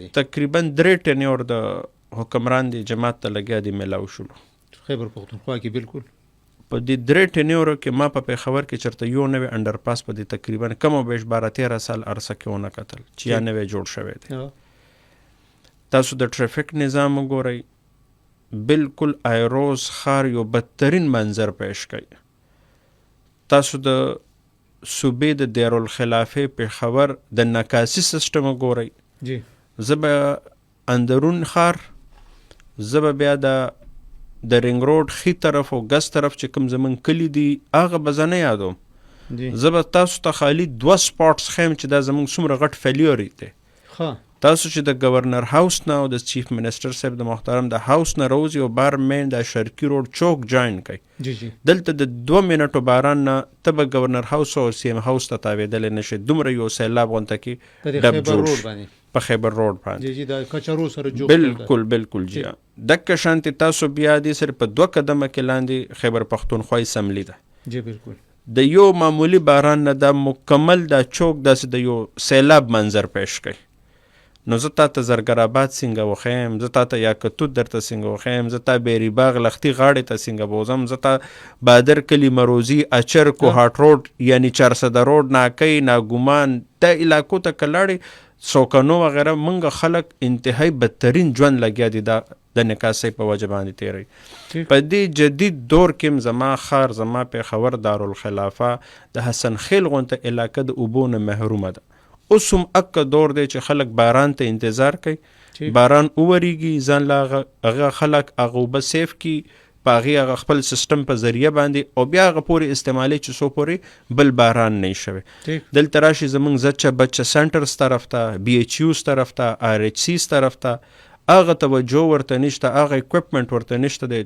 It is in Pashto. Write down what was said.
باندې تقریبا 3 ټنیور د حکمران دی جماعت ته لګیا دی میلاو شولو خیبر پختونخوا کې بالکل په دې 3 ټنیورو کې ما په پېښور کې چېرته یو نوی انډر پاس په دې تقریبا کم او بیش 12-13 سال عرصه کې ونه کتل چې یا نوی جوړ شوی دی. تاسو د ټرافیک نظام وګورئ، بالکل ایروز ښار یو بدترین منظر پیش کوي. تاسو د صوبې د دارالخلافې پېښور د نکاسي سیسټم وګورئ. جی زه به اندرون ښار، زه به بیا د رنګ روډ ښي طرف او ګس طرف چې کوم زمون کلی دی هغه به زه نه یادوم. زه به تاسو ته خالي 2 سپاټس ښیم چې دا زمونږ څومره غټ فیلیور دی. تاسو چې د گورنر هاوس نه او د چیف منسٹر صاحب د محترم د هاوس نه روزي او بار مین د شرقي روډ چوک جاین کوي، دلته د 2 منټو باران نه ته به گورنر هاوس او سی ام هاوس ته تاوېدلی نشي، دومره یو سیلاب غونته کې ډب جوړ شي په خیبر روډ باندې. بالکل بالکل جی دکه شانتي تاسو بیا دې سره په 2 قدمه کې لاندې خیبر پختونخوا اسمبلی ده. جی بالکل د یو معمولی باران نه دا مکمل دا چوک داسې د یو سیلاب منظر پیش کوي. نو زه تا ته زرګر آباد څنګه وخیم، زه تا ته یاکتوت درته څنګه وخیم، زه تا بیری باغ لختي غاړې ته څنګه بوزم، زه تا بادر کلی مروزی اچر کوهاټ روډ یعنی 400 روډ ناکۍ ناګومان د علاقو ته کلاړې سوکانو وغیره منګه خلک انتهایی بدترین ژوند لګیا دي د نکاسۍ په وجه باندې تیری. په دې جدید دور کې زما ښار زما پېښور دارالخلافه د حسن خیل غونته علاقه د اوبو نه محرومه ده. اوس هم اکه دور دی چې خلک باران ته انتظار کوي، باران ووریږي ځان لا هغه خلک هغه اوبه سیف کی په هغې هغه خپل سیسټم په ذریعه باندې او بیا هغه پورې استعمالي چې څو پورې بل باران نه شوی. دلته راشي زمونږ زچه بچه سنټرز طرف ته، بی ایچ یوز طرف ته، آر ایچ سیز طرف ته، هغه توجه ورته نشته، هغه اکوپمنټ ورته نشته دی